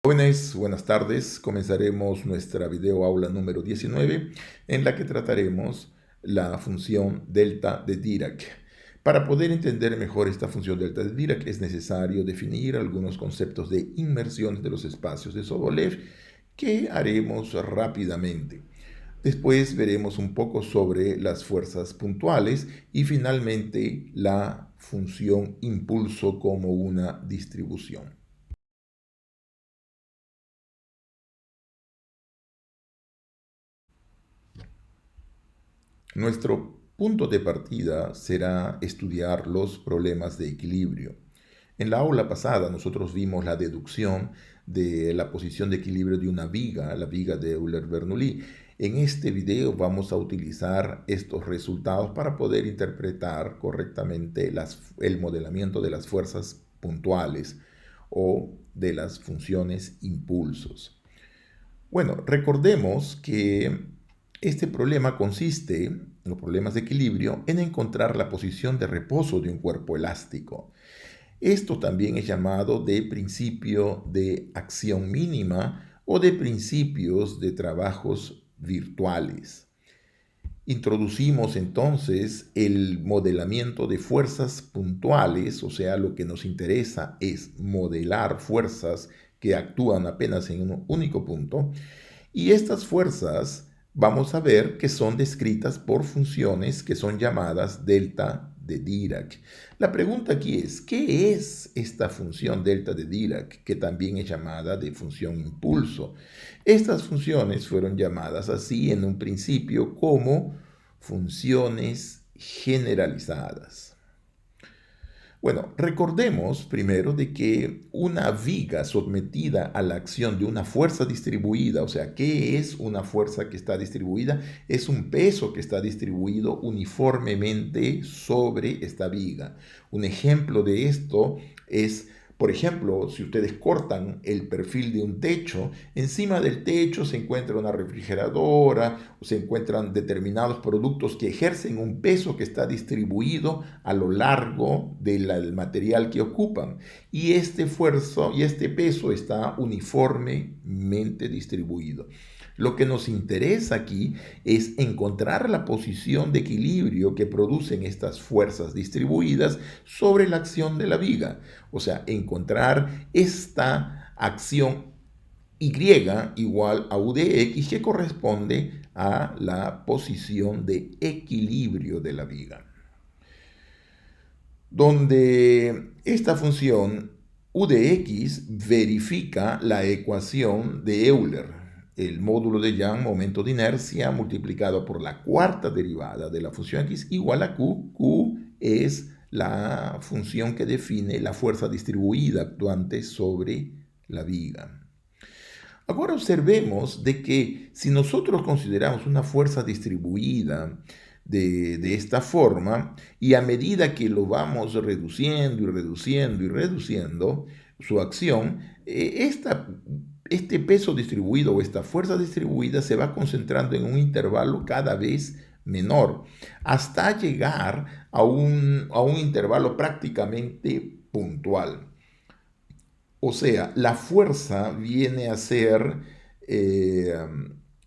Jóvenes, buenas tardes. Comenzaremos nuestra video aula número 19 en la que trataremos la función delta de Dirac. Para poder entender mejor esta función delta de Dirac es necesario definir algunos conceptos de inmersiones de los espacios de Sobolev que haremos rápidamente. Después veremos un poco sobre las fuerzas puntuales y finalmente la función impulso como una distribución. Nuestro punto de partida será estudiar los problemas de equilibrio. En la aula pasada nosotros vimos la deducción de la posición de equilibrio de una viga, la viga de Euler-Bernoulli. En este video vamos a utilizar estos resultados para poder interpretar correctamente el modelamiento de las fuerzas puntuales o de las funciones impulsos. Bueno, recordemos que este problema consiste, los problemas de equilibrio, en encontrar la posición de reposo de un cuerpo elástico. Esto también es llamado de principio de acción mínima o de principios de trabajos virtuales. Introducimos entonces el modelamiento de fuerzas puntuales, o sea, lo que nos interesa es modelar fuerzas que actúan apenas en un único punto, y estas fuerzas vamos a ver que son descritas por funciones que son llamadas delta de Dirac. La pregunta aquí es, ¿qué es esta función delta de Dirac, que también es llamada de función impulso? Estas funciones fueron llamadas así en un principio como funciones generalizadas. Bueno, recordemos primero de que una viga sometida a la acción de una fuerza distribuida, o sea, ¿qué es una fuerza que está distribuida? Es un peso que está distribuido uniformemente sobre esta viga. Un ejemplo de esto es, por ejemplo, si ustedes cortan el perfil de un techo, encima del techo se encuentra una refrigeradora o se encuentran determinados productos que ejercen un peso que está distribuido a lo largo del material que ocupan. Y este esfuerzo y este peso está uniformemente distribuido. Lo que nos interesa aquí es encontrar la posición de equilibrio que producen estas fuerzas distribuidas sobre la acción de la viga. O sea, encontrar esta acción Y igual a U de X, que corresponde a la posición de equilibrio de la viga. Donde esta función U de X verifica la ecuación de Euler, el módulo de Young, momento de inercia, multiplicado por la cuarta derivada de la función X igual a Q. Q es la función que define la fuerza distribuida actuante sobre la viga. Ahora observemos de que si nosotros consideramos una fuerza distribuida de esta forma, y a medida que lo vamos reduciendo y reduciendo y reduciendo su acción, este peso distribuido o esta fuerza distribuida se va concentrando en un intervalo cada vez menor, hasta llegar a un intervalo prácticamente puntual. O sea, la fuerza viene a ser, eh,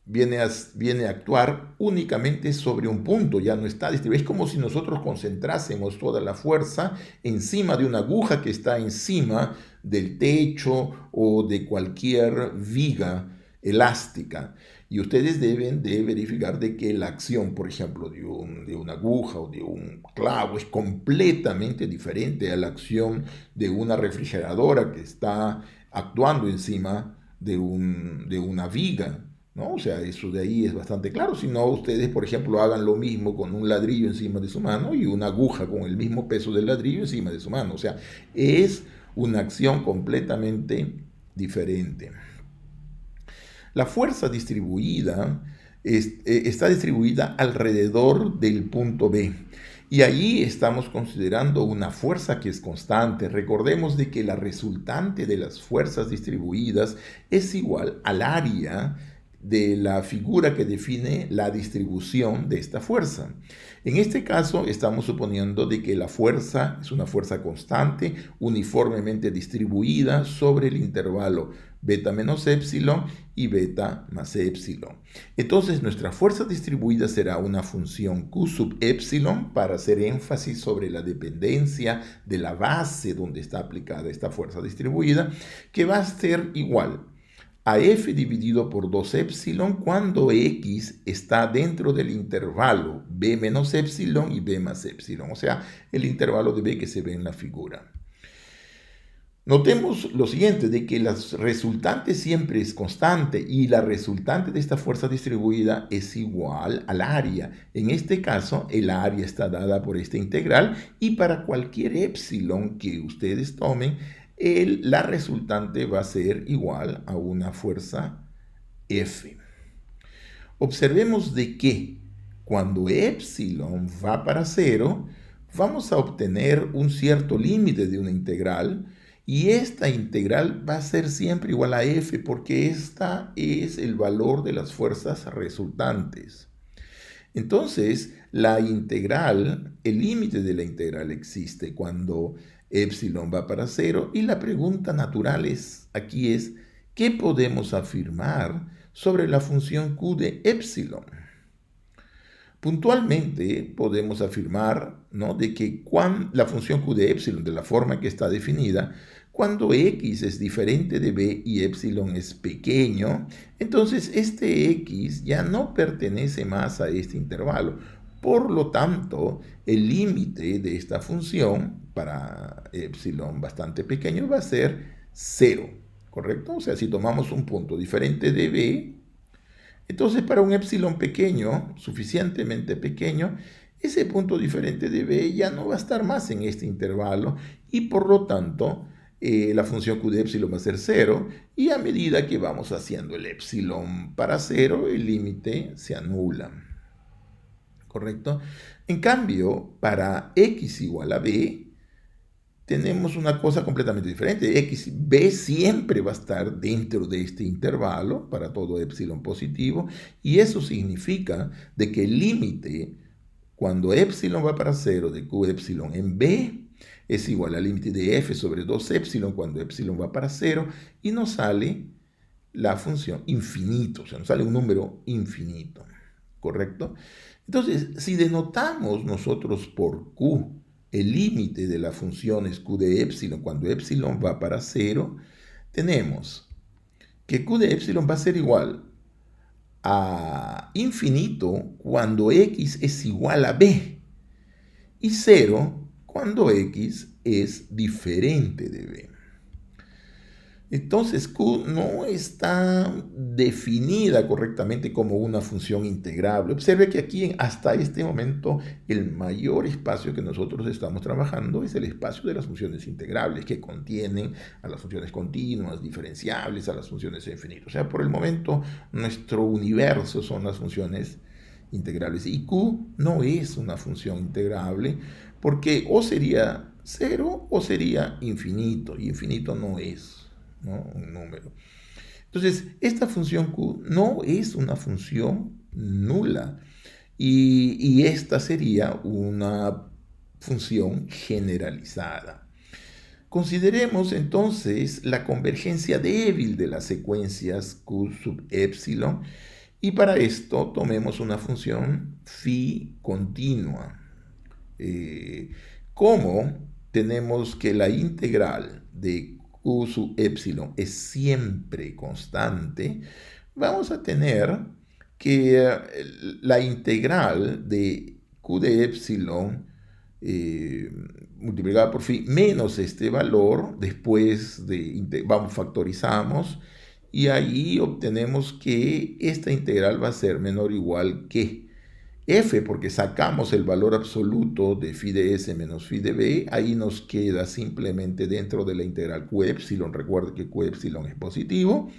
viene a actuar únicamente sobre un punto, ya no está distribuida. Es como si nosotros concentrásemos toda la fuerza encima de una aguja que está encima del techo o de cualquier viga elástica. Y ustedes deben de verificar de que la acción, por ejemplo, de una aguja o de un clavo es completamente diferente a la acción de una refrigeradora que está actuando encima de una viga, ¿no? O sea, eso de ahí es bastante claro. Si no, ustedes, por ejemplo, hagan lo mismo con un ladrillo encima de su mano y una aguja con el mismo peso del ladrillo encima de su mano. O sea, es una acción completamente diferente. La fuerza distribuida está distribuida alrededor del punto B. Y allí estamos considerando una fuerza que es constante. Recordemos de que la resultante de las fuerzas distribuidas es igual al área de la figura que define la distribución de esta fuerza. En este caso estamos suponiendo de que la fuerza es una fuerza constante, uniformemente distribuida sobre el intervalo beta menos epsilon y beta más epsilon. Entonces nuestra fuerza distribuida será una función Q sub epsilon para hacer énfasis sobre la dependencia de la base donde está aplicada esta fuerza distribuida, que va a ser igual a f dividido por 2 epsilon cuando x está dentro del intervalo b menos epsilon y b más epsilon, o sea, el intervalo de b que se ve en la figura. Notemos lo siguiente, de que la resultante siempre es constante y la resultante de esta fuerza distribuida es igual al área. En este caso, el área está dada por esta integral y para cualquier epsilon que ustedes tomen, la resultante va a ser igual a una fuerza F. Observemos de que cuando epsilon va para 0, vamos a obtener un cierto límite de una integral y esta integral va a ser siempre igual a F porque esta es el valor de las fuerzas resultantes. Entonces, la integral, el límite de la integral existe cuando epsilon va para 0 y la pregunta natural aquí es, ¿qué podemos afirmar sobre la función Q de epsilon? Puntualmente podemos afirmar, ¿no?, de que la función Q de epsilon, de la forma que está definida, cuando x es diferente de b y epsilon es pequeño, entonces este x ya no pertenece más a este intervalo. Por lo tanto, el límite de esta función para epsilon bastante pequeño va a ser 0, ¿correcto? O sea, si tomamos un punto diferente de b, entonces para un epsilon pequeño, suficientemente pequeño, ese punto diferente de b ya no va a estar más en este intervalo y por lo tanto la función Q de epsilon va a ser 0 y a medida que vamos haciendo el epsilon para 0, el límite se anula, ¿correcto? En cambio, para x igual a b, tenemos una cosa completamente diferente. B siempre va a estar dentro de este intervalo para todo epsilon positivo y eso significa de que el límite cuando epsilon va para 0 de Q epsilon en b es igual al límite de f sobre 2 epsilon cuando epsilon va para 0 y nos sale la función infinito, o sea, nos sale un número infinito, ¿correcto? Entonces, si denotamos nosotros por Q el límite de la función es Q de epsilon cuando epsilon va para 0, tenemos que Q de epsilon va a ser igual a infinito cuando x es igual a b y 0 cuando x es diferente de b. Entonces Q no está definida correctamente como una función integrable. Observe que aquí hasta este momento el mayor espacio que nosotros estamos trabajando es el espacio de las funciones integrables que contienen a las funciones continuas, diferenciables, a las funciones infinitas. O sea, por el momento nuestro universo son las funciones integrales y Q no es una función integrable porque o sería 0 o sería infinito y infinito no es, ¿no?, un número. Entonces, esta función Q no es una función nula y esta sería una función generalizada. Consideremos entonces la convergencia débil de las secuencias Q sub epsilon y para esto tomemos una función phi continua. Como tenemos que la integral de Q sub epsilon es siempre constante, vamos a tener que la integral de Q de epsilon multiplicada por phi menos este valor, después factorizamos y ahí obtenemos que esta integral va a ser menor o igual que f, porque sacamos el valor absoluto de phi de s menos phi de b, ahí nos queda simplemente dentro de la integral q epsilon, recuerde que q epsilon es positivo,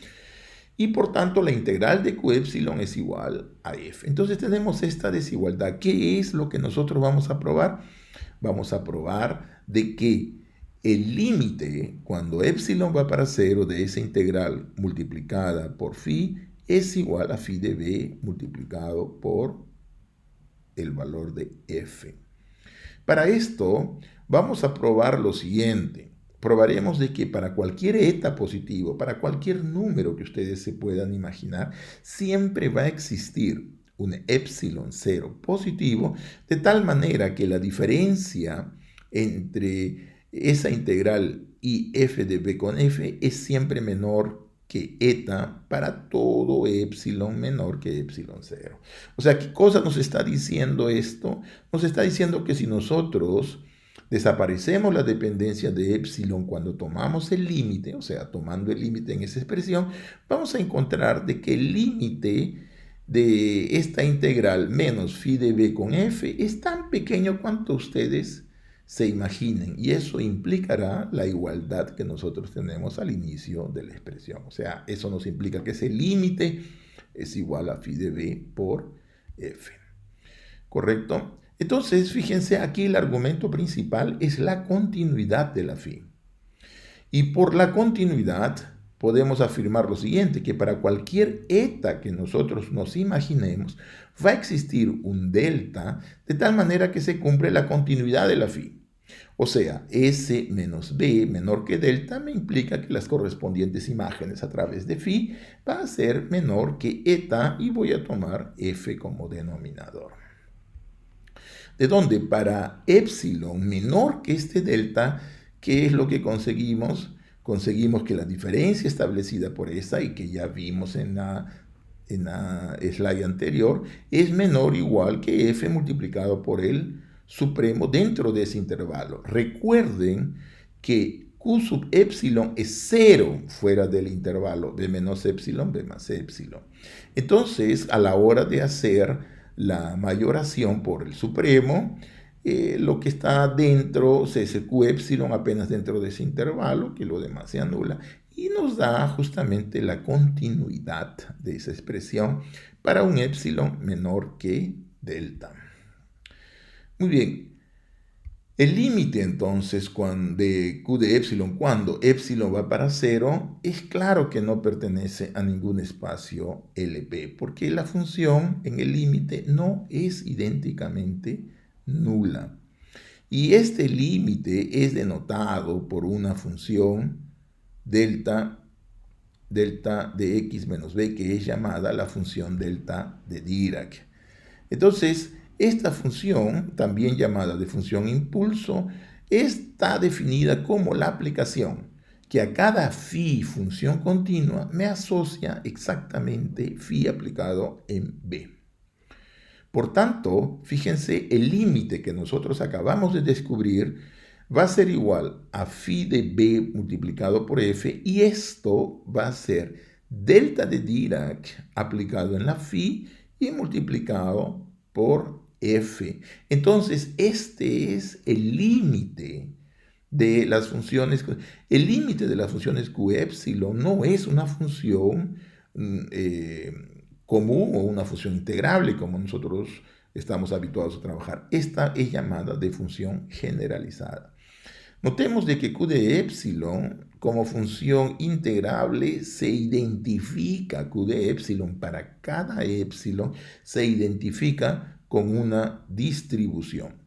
y por tanto la integral de q epsilon es igual a f. Entonces tenemos esta desigualdad. ¿Qué es lo que nosotros vamos a probar? Vamos a probar de que el límite cuando epsilon va para 0 de esa integral multiplicada por phi es igual a phi de b multiplicado por el valor de f. Para esto vamos a probar lo siguiente. Probaremos de que para cualquier eta positivo, para cualquier número que ustedes se puedan imaginar, siempre va a existir un epsilon cero positivo, de tal manera que la diferencia entre esa integral y f de b con f es siempre menor que eta para todo epsilon menor que epsilon cero. O sea, ¿qué cosa nos está diciendo esto? Nos está diciendo que si nosotros desaparecemos la dependencia de epsilon cuando tomamos el límite, o sea, tomando el límite en esa expresión, vamos a encontrar de que el límite de esta integral menos phi de b con f es tan pequeño cuanto ustedes se imaginen, y eso implicará la igualdad que nosotros tenemos al inicio de la expresión. O sea, eso nos implica que ese límite es igual a phi de b por f. ¿Correcto? Entonces, fíjense, aquí el argumento principal es la continuidad de la phi. Y por la continuidad podemos afirmar lo siguiente, que para cualquier eta que nosotros nos imaginemos, va a existir un delta de tal manera que se cumple la continuidad de la phi. O sea, S menos B menor que delta me implica que las correspondientes imágenes a través de phi va a ser menor que eta y voy a tomar f como denominador. De donde para epsilon menor que este delta, ¿qué es lo que conseguimos? Conseguimos que la diferencia establecida por esa y que ya vimos en la slide anterior es menor o igual que f multiplicado por el supremo dentro de ese intervalo. Recuerden que q sub epsilon es 0 fuera del intervalo b menos epsilon, b más epsilon. Entonces, a la hora de hacer la mayoración por el supremo, lo que está dentro, q epsilon apenas dentro de ese intervalo, que lo demás se anula, y nos da justamente la continuidad de esa expresión para un epsilon menor que delta. Muy bien, el límite entonces de q de epsilon cuando epsilon va para 0 es claro que no pertenece a ningún espacio LP, porque la función en el límite no es idénticamente nula. Y este límite es denotado por una función delta de x menos b, que es llamada la función delta de Dirac. Entonces, esta función, también llamada de función impulso, está definida como la aplicación que a cada phi función continua me asocia exactamente phi aplicado en b. Por tanto, fíjense, el límite que nosotros acabamos de descubrir va a ser igual a phi de b multiplicado por f, y esto va a ser delta de Dirac aplicado en la phi y multiplicado por f. Entonces, este es el límite de las funciones. El límite de las funciones q epsilon no es una función común o una función integrable como nosotros estamos habituados a trabajar. Esta es llamada de función generalizada. Notemos de que q de epsilon como función integrable se identifica, q de epsilon para cada epsilon se identifica con una distribución.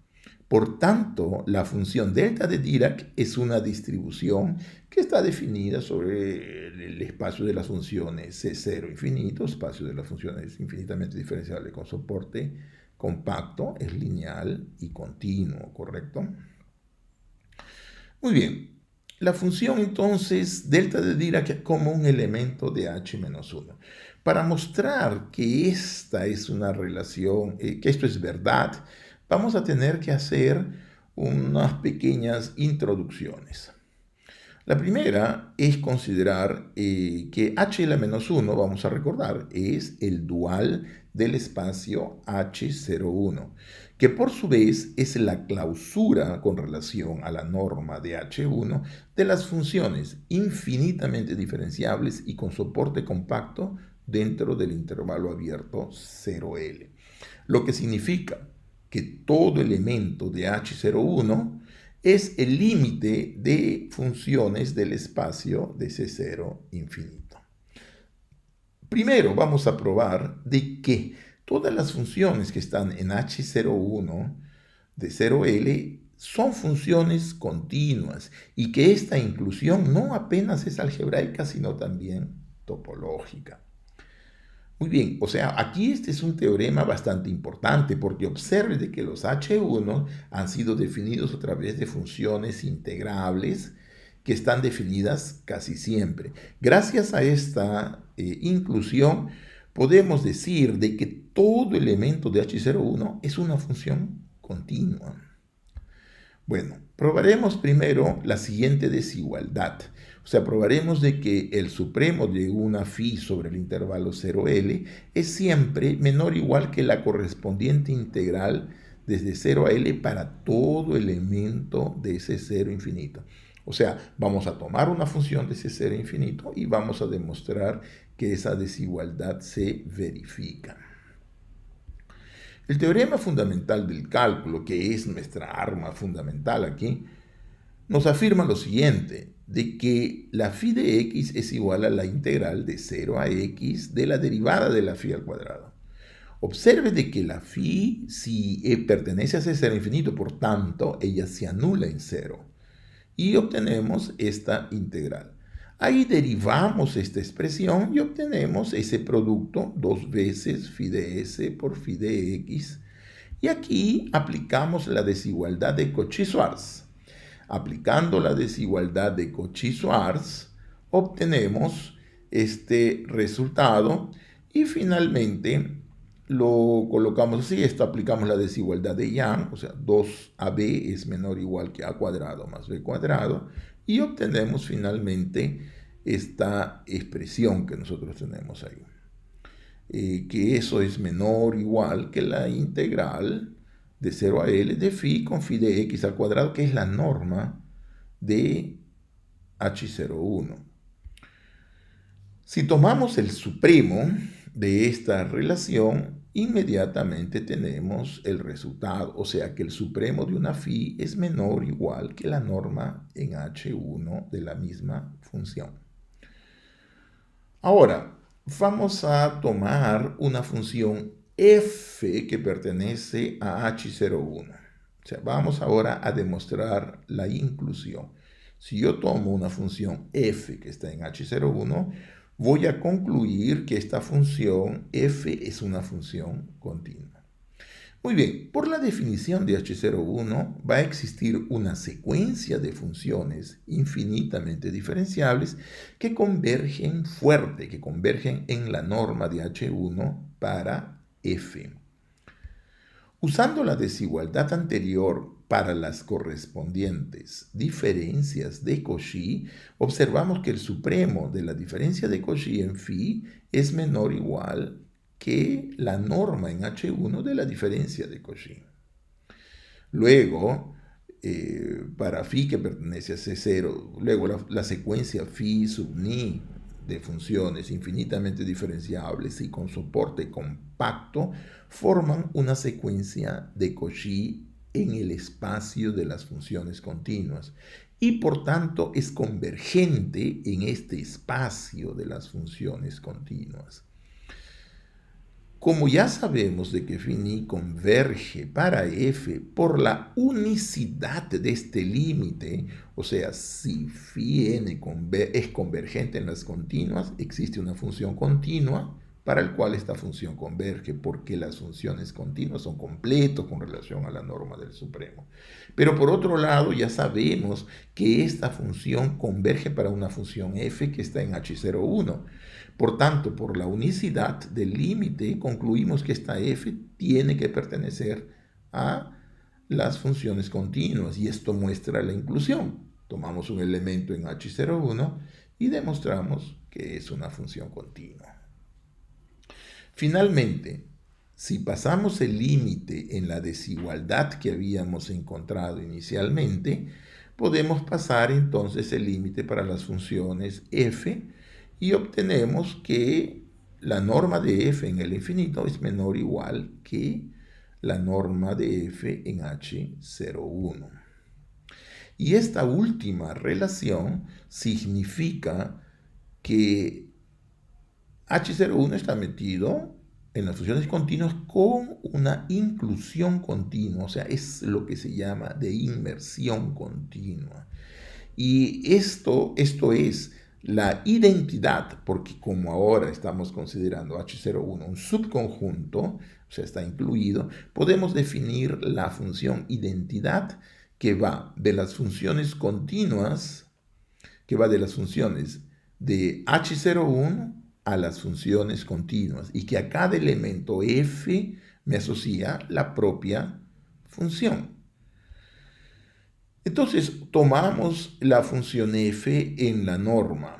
Por tanto, la función delta de Dirac es una distribución que está definida sobre el espacio de las funciones C0 infinito, espacio de las funciones infinitamente diferenciables con soporte compacto, es lineal y continuo, ¿correcto? Muy bien, la función entonces delta de Dirac como un elemento de h-1. Para mostrar que esta es una relación, que esto es verdad, vamos a tener que hacer unas pequeñas introducciones. La primera es considerar que h-1, vamos a recordar, es el dual del espacio h01, que por su vez es la clausura con relación a la norma de h1 de las funciones infinitamente diferenciables y con soporte compacto dentro del intervalo abierto 0L. Lo que significa que todo elemento de h01 es el límite de funciones del espacio de C0 infinito. Primero vamos a probar de que todas las funciones que están en H01 de 0L son funciones continuas y que esta inclusión no apenas es algebraica, sino también topológica. Muy bien, o sea, aquí este es un teorema bastante importante porque observe de que los H1 han sido definidos a través de funciones integrables que están definidas casi siempre. Gracias a esta inclusión podemos decir de que todo elemento de H01 es una función continua. Bueno, probaremos primero la siguiente desigualdad. O sea, probaremos de que el supremo de una phi sobre el intervalo 0L es siempre menor o igual que la correspondiente integral desde 0 a L para todo elemento de ese cero infinito. O sea, vamos a tomar una función de ese cero infinito y vamos a demostrar que esa desigualdad se verifica. El teorema fundamental del cálculo, que es nuestra arma fundamental aquí, nos afirma lo siguiente, de que la phi de x es igual a la integral de 0 a x de la derivada de la phi al cuadrado. Observe de que la phi, si pertenece a ese cero infinito, por tanto, ella se anula en cero. Y obtenemos esta integral. Ahí derivamos esta expresión y obtenemos ese producto dos veces phi de s por phi de x. Y aquí aplicamos la desigualdad de Cauchy-Schwarz. Aplicando la desigualdad de Cauchy-Schwarz, obtenemos este resultado y finalmente lo colocamos así. Esto aplicamos la desigualdad de Young, o sea, 2ab es menor o igual que a cuadrado más b cuadrado, y obtenemos finalmente esta expresión que nosotros tenemos ahí. Que eso es menor o igual que la integral de 0 a L de phi con phi de x al cuadrado, que es la norma de H01. Si tomamos el supremo de esta relación, inmediatamente tenemos el resultado, o sea que el supremo de una phi es menor o igual que la norma en H1 de la misma función. Ahora, vamos a tomar una función f que pertenece a H01. O sea, vamos ahora a demostrar la inclusión. Si yo tomo una función f que está en H01, voy a concluir que esta función f es una función continua. Muy bien, por la definición de H01 va a existir una secuencia de funciones infinitamente diferenciables que convergen fuerte, que convergen en la norma de H1 para f. Usando la desigualdad anterior para las correspondientes diferencias de Cauchy, observamos que el supremo de la diferencia de Cauchy en phi es menor o igual que la norma en H1 de la diferencia de Cauchy. Luego, para phi que pertenece a C0, luego la secuencia phi sub ni de funciones infinitamente diferenciables y con soporte compacto forman una secuencia de Cauchy en el espacio de las funciones continuas y por tanto es convergente en este espacio de las funciones continuas. Como ya sabemos de que phi converge para f por la unicidad de este límite, o sea, si phi n es convergente en las continuas, existe una función continua para el cual esta función converge, porque las funciones continuas son completos con relación a la norma del supremo. Pero por otro lado, ya sabemos que esta función converge para una función f que está en H01. Por tanto, por la unicidad del límite, concluimos que esta f tiene que pertenecer a las funciones continuas y esto muestra la inclusión. Tomamos un elemento en H01 y demostramos que es una función continua. Finalmente, si pasamos el límite en la desigualdad que habíamos encontrado inicialmente, podemos pasar entonces el límite para las funciones f y obtenemos que la norma de f en el infinito es menor o igual que la norma de f en H01. Y esta última relación significa que H01 está metido en las funciones continuas con una inclusión continua, o sea, es lo que se llama de inmersión continua. Y esto es la identidad, porque como ahora estamos considerando H01 un subconjunto, o sea, está incluido, podemos definir la función identidad que va de las funciones continuas, que va de las funciones de H01 a las funciones continuas y que a cada elemento f me asocia la propia función. Entonces tomamos la función f en la norma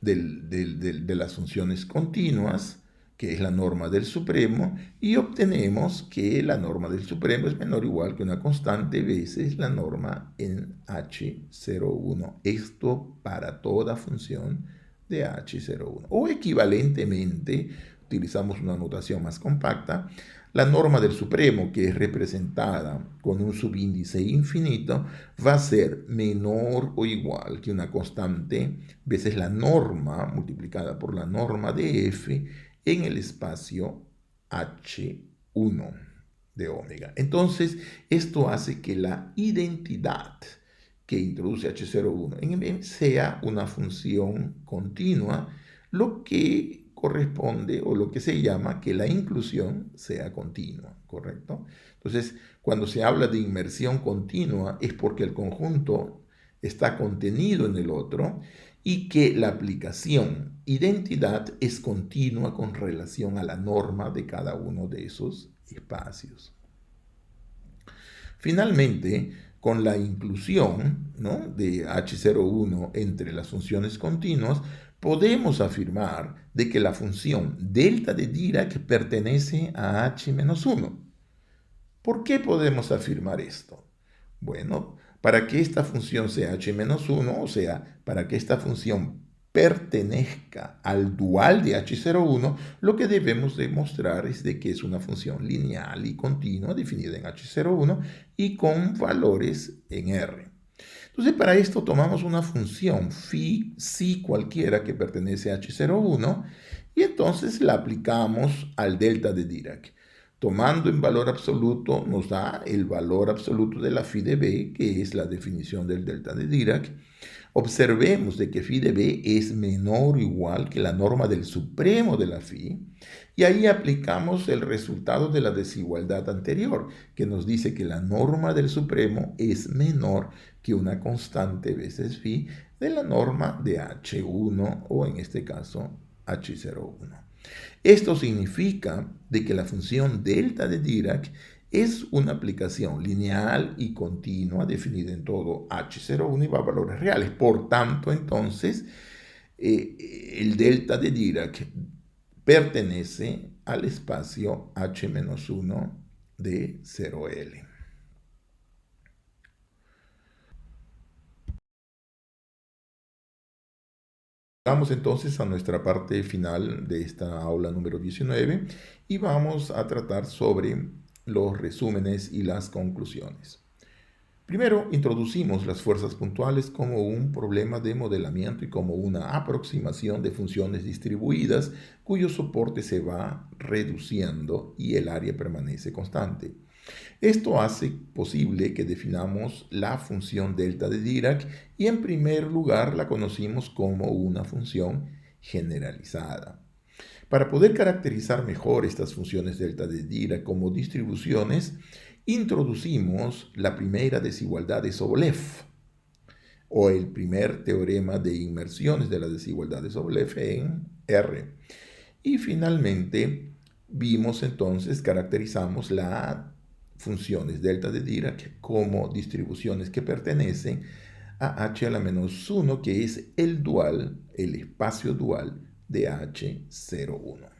de las funciones continuas, que es la norma del supremo, y obtenemos que la norma del supremo es menor o igual que una constante veces la norma en H01. Esto para toda función de H01. O equivalentemente, utilizamos una notación más compacta, la norma del supremo, que es representada con un subíndice infinito, va a ser menor o igual que una constante veces la norma multiplicada por la norma de f en el espacio H1 de omega. Entonces, esto hace que la identidad que introduce H01 sea una función continua, lo que corresponde o lo que se llama que la inclusión sea continua, ¿correcto? Entonces, cuando se habla de inmersión continua es porque el conjunto está contenido en el otro y que la aplicación identidad es continua con relación a la norma de cada uno de esos espacios. Finalmente, con la inclusión, ¿no?, de H01 entre las funciones continuas, podemos afirmar de que la función delta de Dirac pertenece a H-1. ¿Por qué podemos afirmar esto? Bueno, para que esta función sea H-1, o sea, para que esta función pertenezca al dual de H01, lo que debemos demostrar es de que es una función lineal y continua definida en H01 y con valores en R. Entonces, para esto tomamos una función phi cualquiera que pertenece a H01 y entonces la aplicamos al delta de Dirac. Tomando en valor absoluto nos da el valor absoluto de la phi de b, que es la definición del delta de Dirac. Observemos de que phi de b es menor o igual que la norma del supremo de la phi, y ahí aplicamos el resultado de la desigualdad anterior, que nos dice que la norma del supremo es menor que una constante veces phi de la norma de H1 o en este caso H01. Esto significa de que la función delta de Dirac es una aplicación lineal y continua definida en todo H01 y va a valores reales. Por tanto, entonces, el delta de Dirac pertenece al espacio H-1 de 0L. Vamos entonces a nuestra parte final de esta aula número 19 y vamos a tratar sobre los resúmenes y las conclusiones. Primero, introducimos las fuerzas puntuales como un problema de modelamiento y como una aproximación de funciones distribuidas cuyo soporte se va reduciendo y el área permanece constante. Esto hace posible que definamos la función delta de Dirac y en primer lugar la conocimos como una función generalizada. Para poder caracterizar mejor estas funciones delta de Dirac como distribuciones, introducimos la primera desigualdad de Sobolev, o el primer teorema de inmersiones de la desigualdad de Sobolev en R. Y finalmente vimos entonces, caracterizamos las funciones delta de Dirac como distribuciones que pertenecen a H a la menos 1, que es el dual, el espacio dual de H01.